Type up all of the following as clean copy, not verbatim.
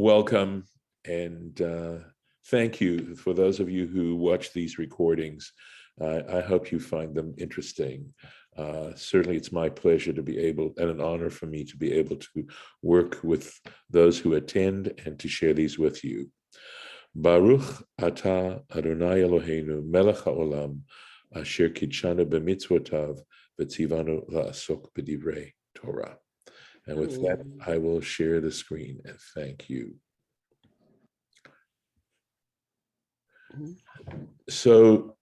welcome and thank you for those of you who watch these recordings. I hope you find them interesting. Certainly, it's my pleasure to be able, and an honor for me to be able to work with those who attend and to share these with you. Baruch atah Adonai Eloheinu melech haolam asher kitshanu b'mitzvotav v'tzivanu la'asok b'divrei Torah. And with that, I will share the screen and thank you. So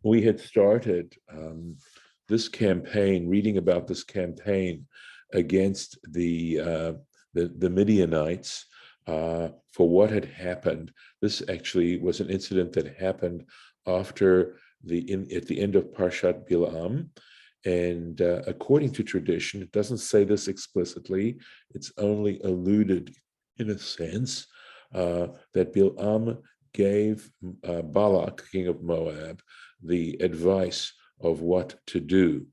we had started this campaign, reading about this campaign against the Midianites for what had happened. This actually was an incident that happened after at the end of Parshat Bilam. And according to tradition, it doesn't say this explicitly, it's only alluded in a sense that Bilam gave Balak, king of Moab, the advice of what to do.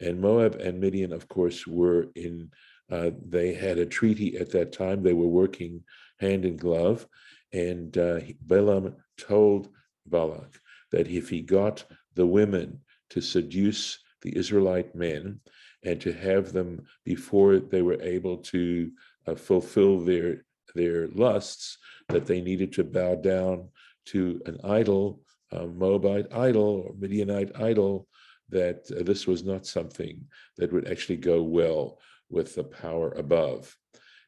And Moab and Midian, of course, were they had a treaty at that time. They were working hand in glove. And Balaam told Balak that if he got the women to seduce the Israelite men and to have them before they were able to fulfill their lusts, that they needed to bow down to an idol, Moabite idol or Midianite idol, that this was not something that would actually go well with the power above.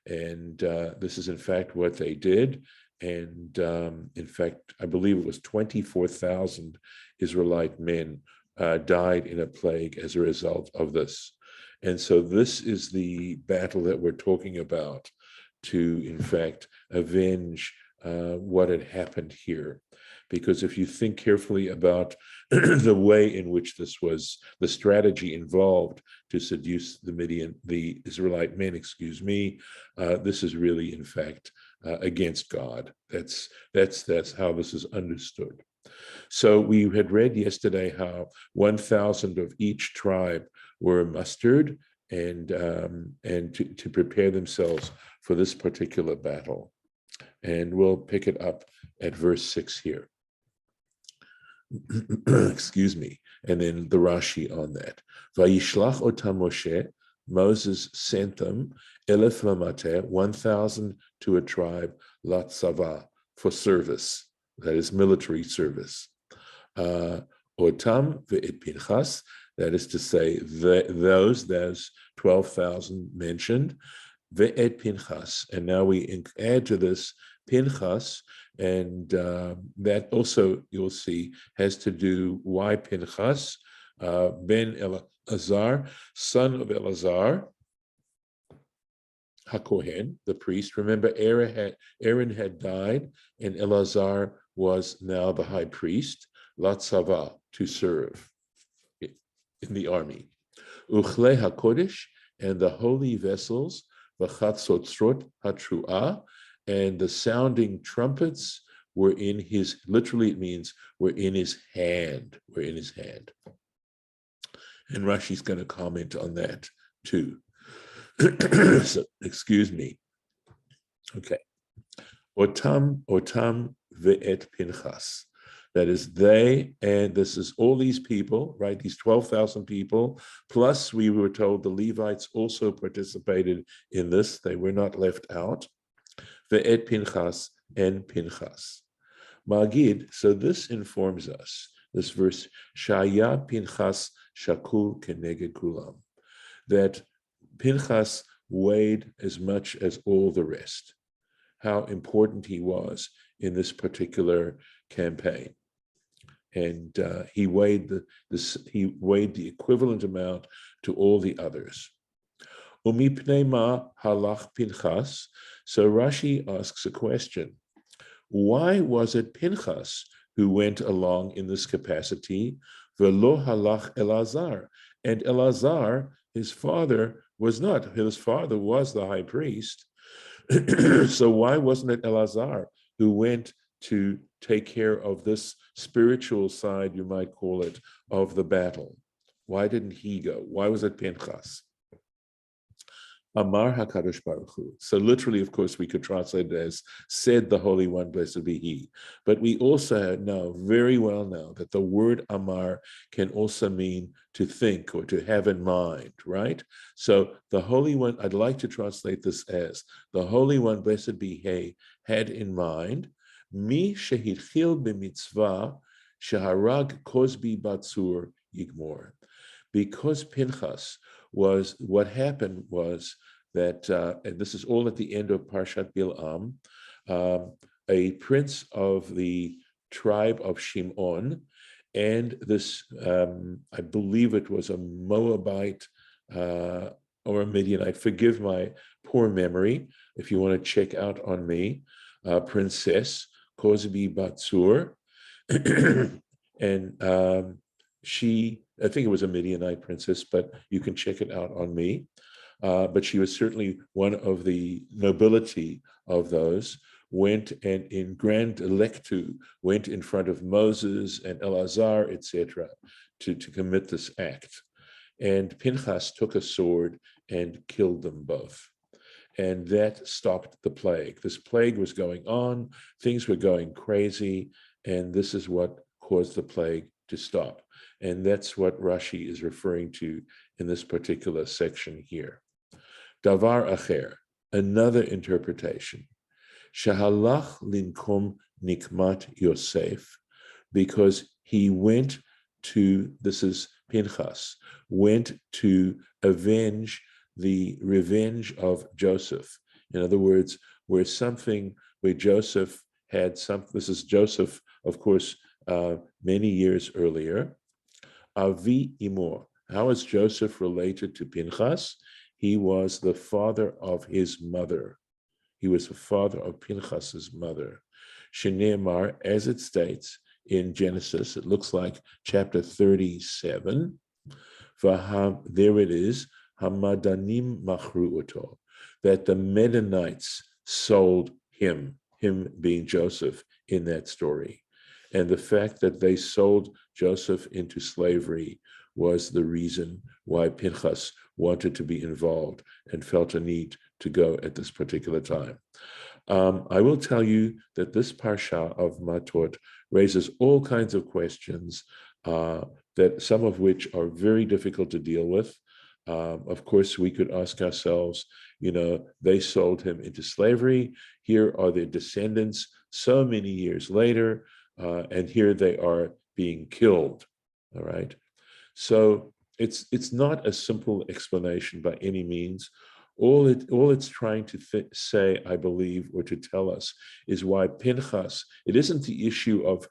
And this is in fact what they did. And in fact, I believe it was 24,000 Israelite men died in a plague as a result of this. And so this is the battle that we're talking about to, in fact, avenge what had happened here. Because if you think carefully about the way in which this was, the strategy involved to seduce the Israelite men, this is really, in fact, against God. That's how this is understood. So we had read yesterday how 1,000 of each tribe were mustered and to prepare themselves for this particular battle. And we'll pick it up at verse 6 here. Excuse me. And then the Rashi on that. Vayishlach otam Moshe, Moses sent them, 1,000 to a tribe, latzava, for service, that is military service. Otam ve'et Pinchas, that is to say, those 12,000 mentioned, ve'et Pinchas, and now we add to this Pinchas, and that also you'll see has to do why Pinchas, ben Eleazar, son of Eleazar, HaKohen, the priest. Remember, Aaron had died, and Eleazar was now the high priest, Latzava, to serve in the army. Uchle HaKodesh, and the holy vessels, V'chatzotzrot HaTruah, and the sounding trumpets were in his, literally it means were in his hand, And Rashi's going to comment on that too. So, excuse me. Okay. Otam ve'et Pinchas. That is they, and this is all these people, right? These 12,000 people, plus we were told the Levites also participated in this. They were not left out. Ve'et Pinchas and Pinchas. Magid, so this informs us, this verse, Shaya Pinchas Shakul Keneged Kulam, that Pinchas weighed as much as all the rest, how important he was in this particular campaign. And he weighed the equivalent amount to all the others. Umipnei ma halach Pinchas. So Rashi asks a question. Why was it Pinchas who went along in this capacity? Velo halach Elazar. And Elazar, his father, was not. His father was the high priest. So why wasn't it Elazar who went to take care of this spiritual side, you might call it, of the battle? Why didn't he go? Why was it Pinchas? Amar HaKadosh Baruch Hu. So literally, of course, we could translate it as said the Holy One, blessed be He. But we also know, very well know, that the word Amar can also mean to think or to have in mind, right? So the Holy One, I'd like to translate this as the Holy One, blessed be He, had in mind, Mi shehitchil b'mitzvah sheharag kozbi batzur yigmor. Because Pinchas was, what happened was that, and this is all at the end of Parshat Bil'am, a prince of the tribe of Shimon, and this, I believe it was a Moabite or a Midianite, forgive my poor memory, if you want to check out on me, Princess Kozbi Batsur, and she, I think it was a Midianite princess, but you can check it out on me. But she was certainly one of the nobility of those, went and in grand electu, went in front of Moses and Elazar, etc., to commit this act. And Pinchas took a sword and killed them both. And that stopped the plague. This plague was going on, things were going crazy, and this is what caused the plague to stop. And that's what Rashi is referring to in this particular section here. Davar acher, another interpretation. Shahalach linkom nikmat Yosef, because he went to, this is Pinchas, went to avenge the revenge of Joseph. In other words, where Joseph had some, this is Joseph, of course, many years earlier. Avi Imor. How is Joseph related to Pinchas? He was the father of his mother. He was the father of Pinchas's mother. Shene'emar, as it states in Genesis, it looks like chapter 37. There it is, Hamadanim machru oto, that the Medanites sold him being Joseph in that story. And the fact that they sold Joseph into slavery was the reason why Pinchas wanted to be involved and felt a need to go at this particular time. I will tell you that this Parsha of Mattot raises all kinds of questions, that some of which are very difficult to deal with. Of course, we could ask ourselves, they sold him into slavery. Here are their descendants so many years later, and here they are being killed. All right. So it's not a simple explanation by any means. All it's trying to say, I believe, or to tell us, is why Pinchas. It isn't the issue of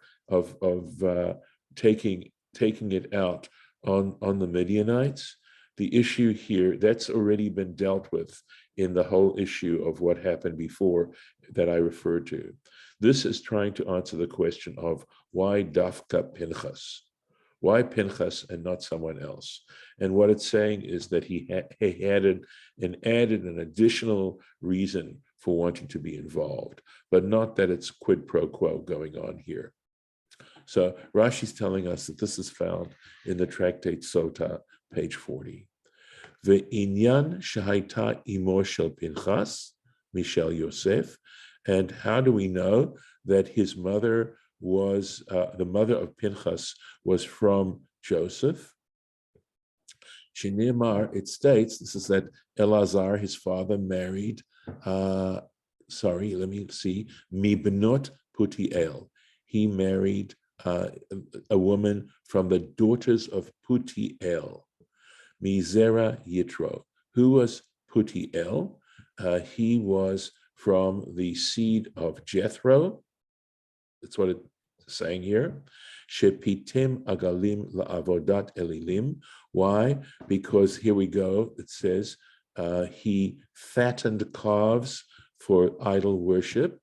taking it out on the Midianites. The issue here, that's already been dealt with in the whole issue of what happened before that I referred to. This is trying to answer the question of why Dafka Pinchas? Why Pinchas and not someone else? And what it's saying is that he added an additional reason for wanting to be involved, but not that it's quid pro quo going on here. So Rashi's telling us that this is found in the tractate Sota, page 40. Ve'inyan shahaita imo shel Pinchas, Mishel Yosef. And how do we know that his mother was, the mother of Pinchas was from Joseph? Shene'emar, it states, this is that Elazar, his father, married, Mi benot Putiel. He married a woman from the daughters of Putiel, Mizera Yitro. Who was Putiel? He was from the seed of Jethro. That's what it's saying here. Shepitim agalim la'avodat elilim. Why? Because here we go. It says he fattened calves for idol worship.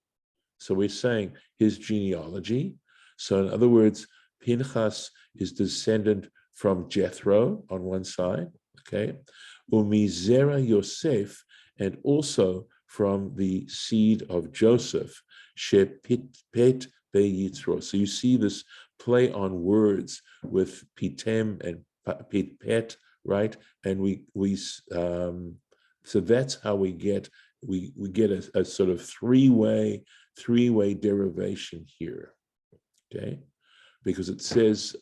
So we're saying his genealogy. So in other words, Pinchas is descendant from Jethro on one side, okay? Umizera Yosef, and also from the seed of Joseph, Shepit Be-Yitzro. So you see this play on words with Pitem and Pet, right? And we So that's how we get a sort of three-way derivation here. Okay, because it says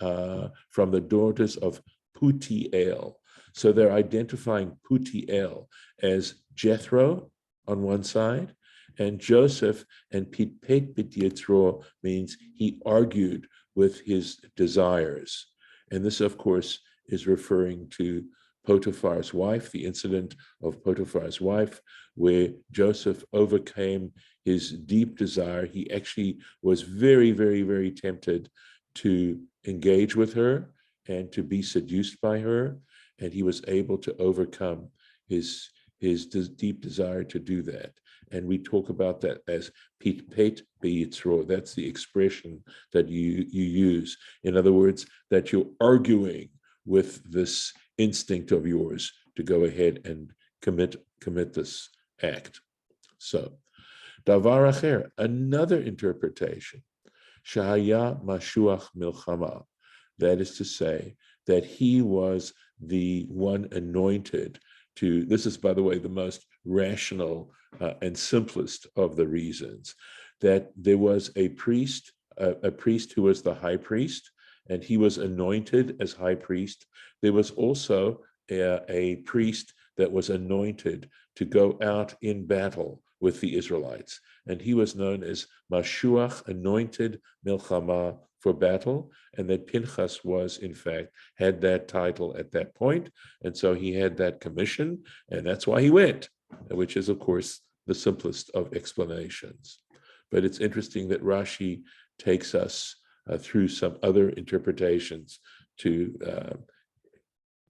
from the daughters of Putiel. So they're identifying Putiel as Jethro on one side, and Joseph and Pitpet Bit Yitzro means he argued with his desires. And this, of course, is referring to Potiphar's wife, the incident of Potiphar's wife, where Joseph overcame his deep desire. He actually was very, very, very tempted to engage with her and to be seduced by her, and he was able to overcome his deep desire to do that. And we talk about that as pitpet beyitzro. That's the expression that you use. In other words, that you're arguing with this instinct of yours to go ahead and commit this act. So, davar acher, another interpretation, shahaya mashuach milchama. That is to say, that he was the one anointed to, this is, by the way, the most rational and simplest of the reasons, that there was a priest who was the high priest, and he was anointed as high priest. There was also a priest that was anointed to go out in battle with the Israelites, and he was known as Mashuach, anointed milchama, for battle, and that Pinchas was, in fact, had that title at that point, and so he had that commission, and that's why he went, which is, of course, the simplest of explanations. But it's interesting that Rashi takes us through some other interpretations to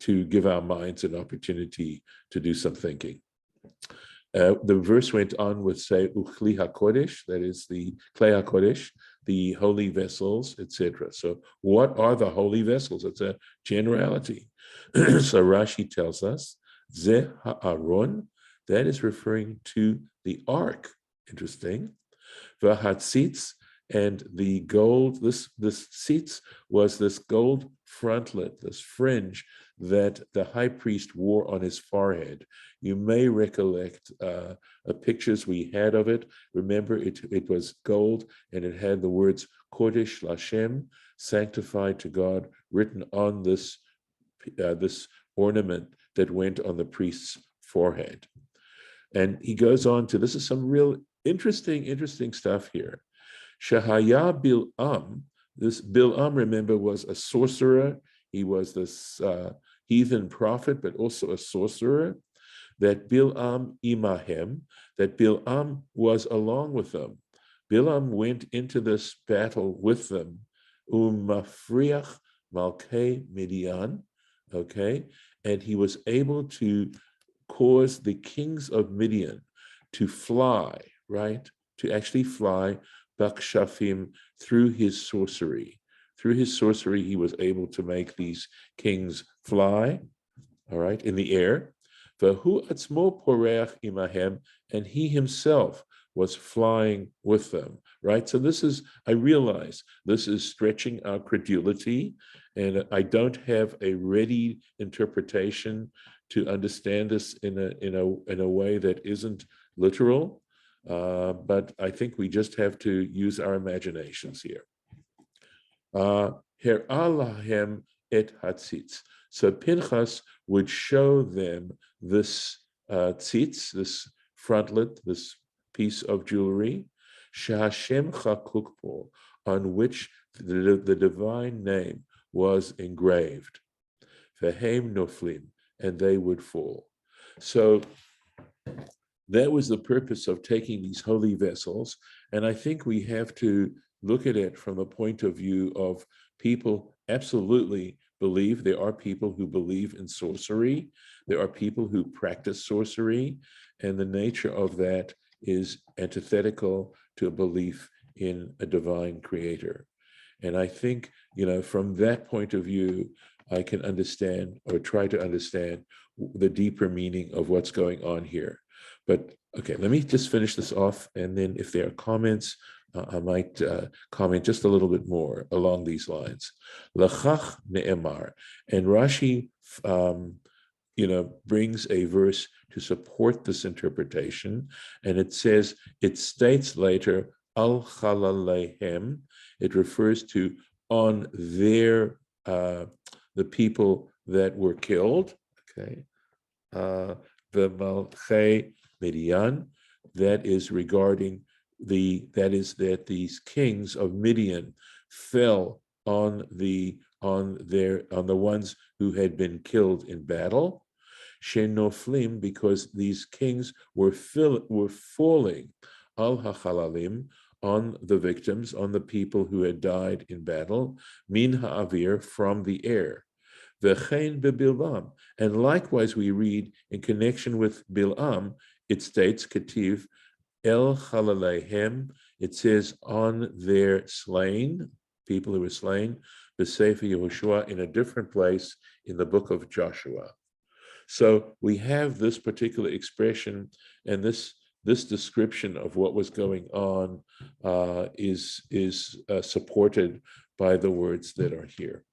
give our minds an opportunity to do some thinking. The verse went on with, say, Uchli HaKodesh, that is the Klei HaKodesh, the holy vessels, etc. So what are the holy vessels? It's a generality. So Rashi tells us, Ze Ha'aron, that is referring to the ark. Interesting. V'hatzitz, and the gold, this tzitz was this gold frontlet, this fringe that the high priest wore on his forehead. You may recollect pictures we had of it. Remember, it was gold, and it had the words Kodesh Lashem, sanctified to God, written on this ornament that went on the priest's forehead. And he goes on to, this is some real interesting stuff here. Shahaya Bil'am, this Bil'am, remember, was a sorcerer. He was this heathen prophet, but also a sorcerer. That Bil'am imahem, that Bil'am was along with them. Bil'am went into this battle with them. Mafriach malkei Midian, okay? And he was able to cause the kings of Midian to fly, right? To actually fly bakshafim through his sorcery. Through his sorcery, he was able to make these kings fly, all right, in the air. V'hu atzmo poreach imahem, and he himself was flying with them, right? So this is, I realize, this is stretching our credulity, and I don't have a ready interpretation to understand this in a way that isn't literal, but I think we just have to use our imaginations here. Her'alahem et hatzitz. So Pinchas would show them this tzitz, this frontlet, this piece of jewelry, Shahashem chakukpo, on which the divine name was engraved. Vehem noflim, and they would fall. So that was the purpose of taking these holy vessels, and I think we have to look at it from the point of view of people absolutely believe. There are people who believe in sorcery. There are people who practice sorcery, and the nature of that is antithetical to a belief in a divine creator. And I think, from that point of view, I can understand, or try to understand, the deeper meaning of what's going on here. But okay, let me just finish this off, and then if there are comments, I might comment just a little bit more along these lines. Lachach ne'emar, and Rashi brings a verse to support this interpretation, and it states later, al chalalehem. It refers to on their the people that were killed. Okay, the Malchei Midian. That is regarding that these kings of Midian fell on the ones who had been killed in battle. Shenoflim, because these kings were falling al hachalalim, on the victims, on the people who had died in battle, min ha'avir, from the air. V'chein beBilam, and likewise we read in connection with Bilam, it states ketiv el chalalehem. It says on their slain, people who were slain, the Sefer Yehoshua, in a different place in the book of Joshua. So we have this particular expression, and this description of what was going on is supported by the words that are here.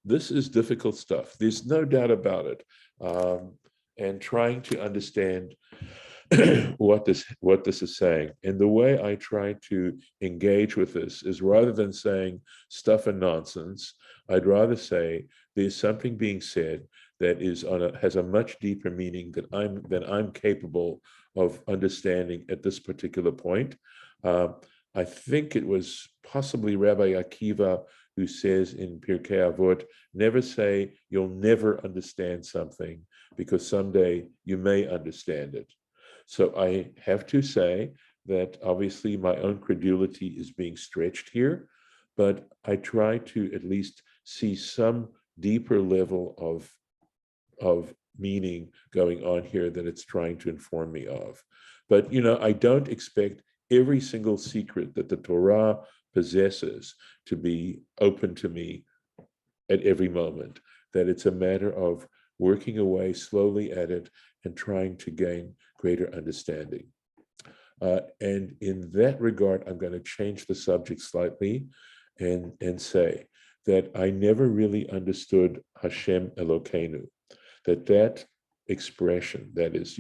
This is difficult stuff. There's no doubt about it. And trying to understand what this is saying. And the way I try to engage with this is, rather than saying stuff and nonsense, I'd rather say there's something being said that has a much deeper meaning than I'm capable of understanding at this particular point. I think it was possibly Rabbi Akiva who says in Pirkei Avot, never say you'll never understand something, because someday you may understand it. So I have to say that obviously my own credulity is being stretched here, but I try to at least see some deeper level of meaning going on here that it's trying to inform me of. But, I don't expect every single secret that the Torah possesses to be open to me at every moment, that it's a matter of working away slowly at it and trying to gain greater understanding. And in that regard, I'm going to change the subject slightly and say that I never really understood Hashem Elokeinu, that expression, that is,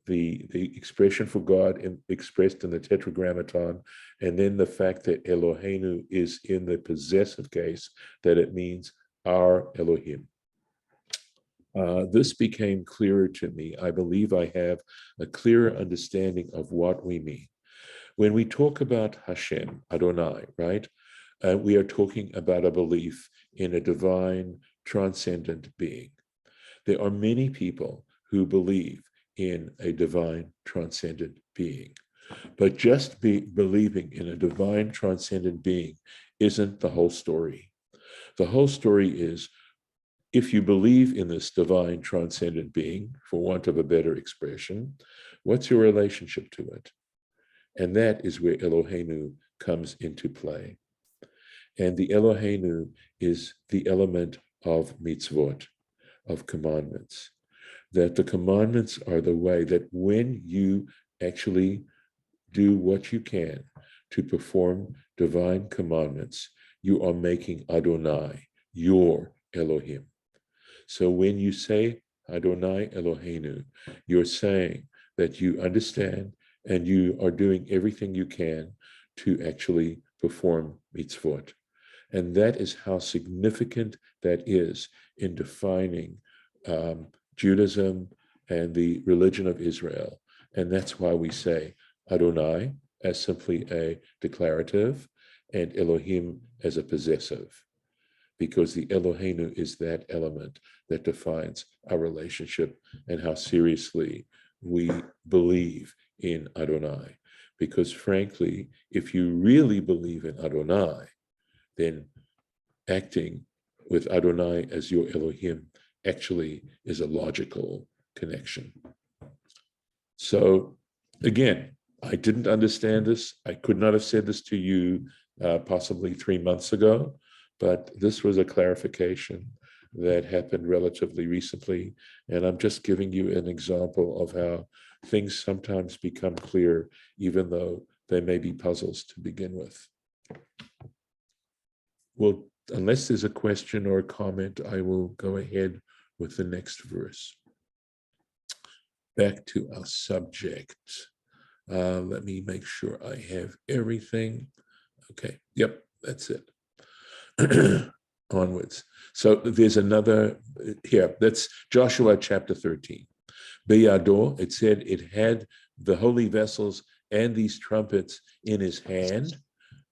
the expression for God expressed in the Tetragrammaton, and then the fact that Eloheinu is in the possessive case, that it means our Elohim. This became clearer to me. I believe I have a clearer understanding of what we mean. When we talk about Hashem, Adonai, right, we are talking about a belief in a divine, transcendent being. There are many people who believe in a divine, transcendent being. But just believing in a divine, transcendent being isn't the whole story. The whole story is, if you believe in this divine, transcendent being, for want of a better expression, what's your relationship to it? And that is where Eloheinu comes into play. And the Eloheinu is the element of mitzvot, of commandments. That the commandments are the way that when you actually do what you can to perform divine commandments, you are making Adonai your Elohim. So when you say Adonai Eloheinu, you're saying that you understand and you are doing everything you can to actually perform mitzvot. And that is how significant that is in defining Judaism and the religion of Israel. And that's why we say Adonai as simply a declarative and Elohim as a possessive, because the Eloheinu is that element that defines our relationship and how seriously we believe in Adonai. Because frankly, if you really believe in Adonai, then acting with Adonai as your Elohim actually is a logical connection. So again, I didn't understand this. I could not have said this to you possibly 3 months ago, but this was a clarification that happened relatively recently. And I'm just giving you an example of how things sometimes become clear, even though they may be puzzles to begin with. We'll unless there's a question or a comment, I will go ahead with the next verse. Back to our subject. Let me make sure I have everything. Okay, yep, that's it. Onwards. So there's another here. That's Joshua chapter 13. Beyado, it said it had the holy vessels and these trumpets in his hand,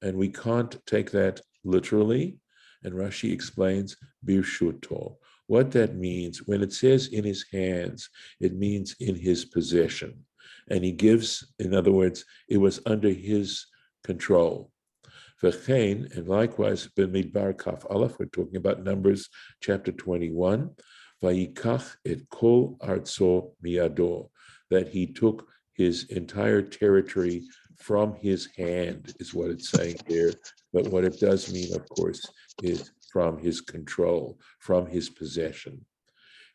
and we can't take that literally. And Rashi explains birshuto. What that means, when it says in his hands, it means in his possession. And he gives, in other words, it was under his control. V'chein, and likewise, b'midbar kaf aleph, we're talking about Numbers chapter 21, vayikach et kol artso miyado, that he took his entire territory from his hand, is what it's saying there. But what it does mean, of course, is from his control, from his possession.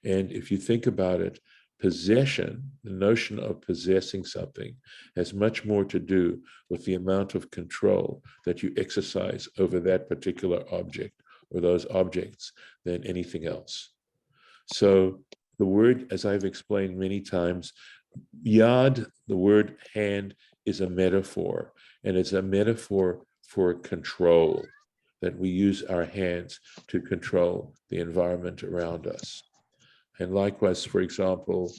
And if you think about it, possession, the notion of possessing something, has much more to do with the amount of control that you exercise over that particular object or those objects than anything else. So the word, as I've explained many times, yad, the word hand, is a metaphor, and it's a metaphor for control, that we use our hands to control the environment around us. And likewise, for example,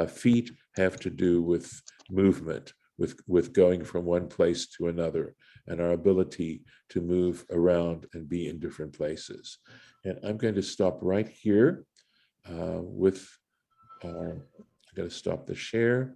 feet have to do with movement, with going from one place to another, and our ability to move around and be in different places. And I'm going to stop right here I'm going to stop the share.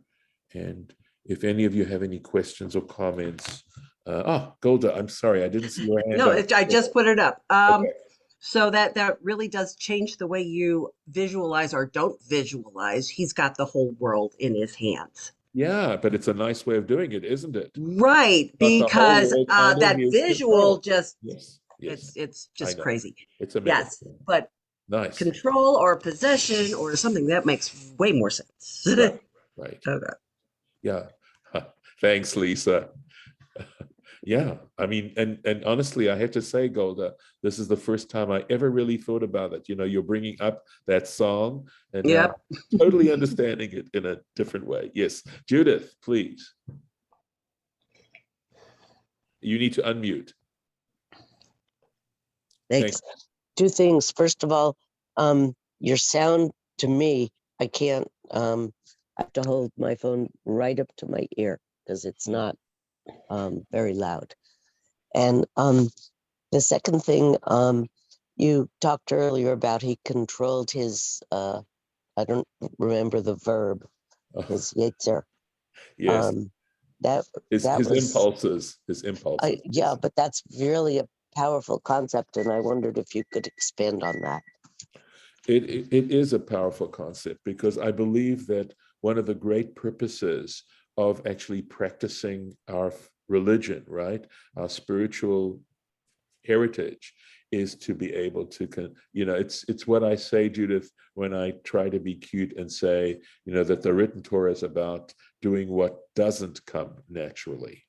And if any of you have any questions or comments, Golda, I'm sorry, I didn't see your hand No, up. I just put it up. Okay. So that really does change the way you visualize or don't visualize. He's got the whole world in his hands. Yeah, but it's a nice way of doing it, isn't it? Right, But the whole because world under that his visual control. just, Yes, yes, it's I just know. crazy. It's a Yes, metaphor. but Nice. control or possession or something, that makes way more sense. Right, right. Okay. Yeah. Thanks, Lisa. Yeah, I mean, and honestly, I have to say, Golda, this is the first time I ever really thought about it. You know, you're bringing up that song, and now Yep. I'm totally understanding it in a different way. Yes, Judith, please. You need to unmute. Thanks. Two things. First of all, your sound to me, I can't, I have to hold my phone right up to my ear because it's not very loud. And the second thing, you talked earlier about he controlled his, I don't remember the verb, his yetzer. Yes. His impulses. Yeah, but that's really a powerful concept, and I wondered if you could expand on that. It is a powerful concept, because I believe that one of the great purposes of actually practicing our religion, right, our spiritual heritage, is to be able to, it's what I say, Judith, when I try to be cute and say, that the written Torah is about doing what doesn't come naturally,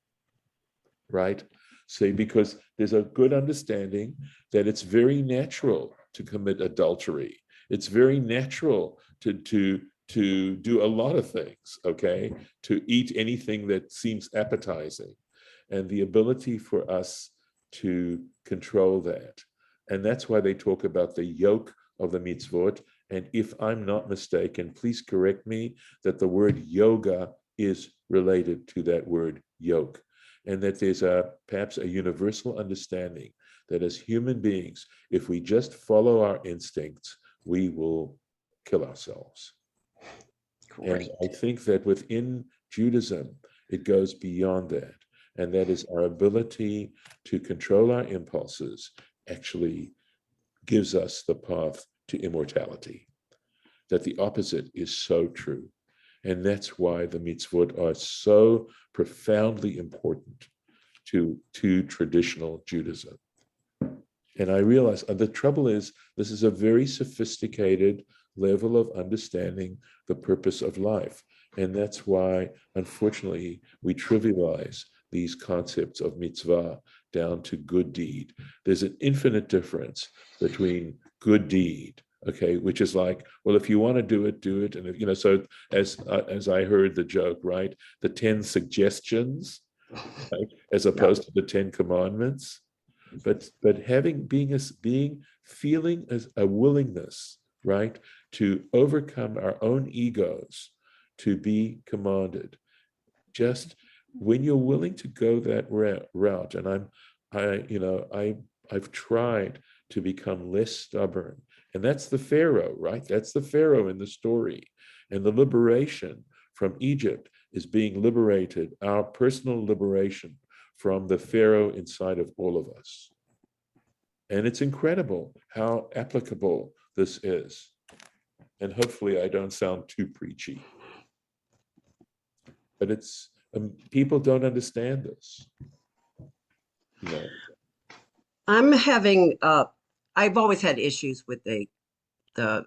right? See, because there's a good understanding that it's very natural to commit adultery. It's very natural to do a lot of things, okay? To eat anything that seems appetizing. And the ability for us to control that. And that's why they talk about the yoke of the mitzvot. And if I'm not mistaken, please correct me, that the word yoga is related to that word yoke. And that there's perhaps a universal understanding that as human beings, if we just follow our instincts, we will kill ourselves. Great. And I think that within Judaism, it goes beyond that. And that is our ability to control our impulses actually gives us the path to immortality. That the opposite is so true. And that's why the mitzvot are so profoundly important to traditional Judaism. And I realize the trouble is, this is a very sophisticated level of understanding the purpose of life. And that's why, unfortunately, we trivialize these concepts of mitzvah down to good deed. There's an infinite difference between good deed, okay, which is like, well, if you want to do it, and if, you know, so as I heard the joke, right, the 10 suggestions, right, as opposed to the 10 commandments, but feeling as a willingness, right, to overcome our own egos, to be commanded. Just when you're willing to go that route, and I've tried to become less stubborn, and that's the Pharaoh, right? That's the Pharaoh in the story, and the liberation from Egypt is being liberated, our personal liberation from the Pharaoh inside of all of us. And it's incredible how applicable this is. And hopefully I don't sound too preachy, but it's people don't understand this. You know. I'm having I've always had issues with the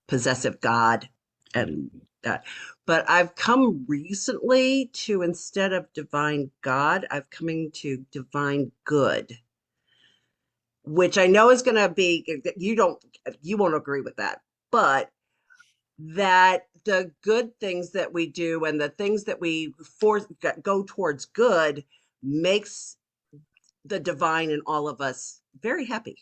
possessive God and that, but I've come recently to, instead of divine God, I've coming to divine good, which I know is going to be, you won't agree with that, but that the good things that we do and the things that we go towards good makes the divine in all of us very happy.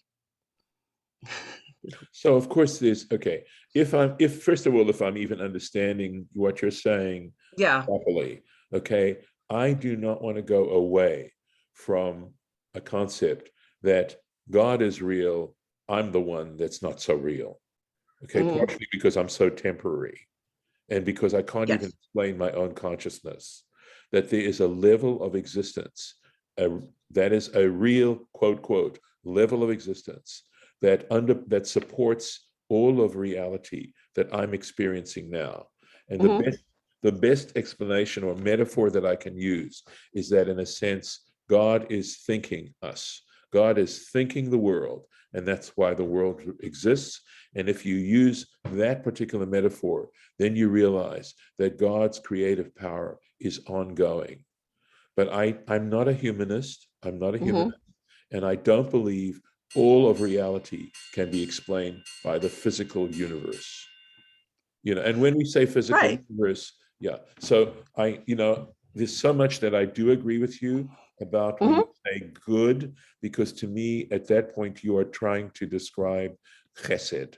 So of course there's, okay, if first of all, if I'm even understanding what you're saying properly, okay, I do not want to go away from a concept that God is real, I'm the one that's not so real. Okay, partially because I'm so temporary, and because I can't even explain my own consciousness, that there is a level of existence, that is a real, quote, quote, level of existence that supports all of reality that I'm experiencing now. And the best explanation or metaphor that I can use is that, in a sense, God is thinking us. God is thinking the world, and that's why the world exists. And if you use that particular metaphor, then you realize that God's creative power is ongoing. But I'm not a humanist. I'm not a humanist. And I don't believe all of reality can be explained by the physical universe. You know, and when we say physical universe, so there's so much that I do agree with you about when you say good, because to me, at that point, you are trying to describe chesed,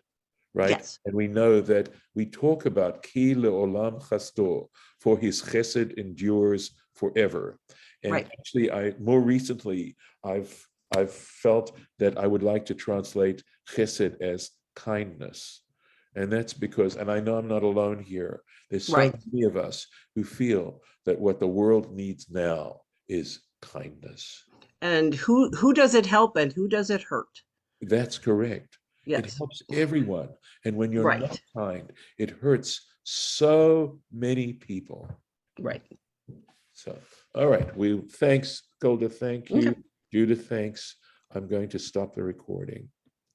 right? Yes. And we know that we talk about ki le'olam chasdo, for his chesed endures forever. And actually, more recently, I've felt that I would like to translate chesed as kindness. And that's because, and I know I'm not alone here, there's so many of us who feel that what the world needs now is kindness. And who does it help and who does it hurt? That's correct. Yes. It helps everyone. And when you're not kind, it hurts so many people. Right. So, all right. Thanks, Golda. Thank you. Judith, thanks. I'm going to stop the recording.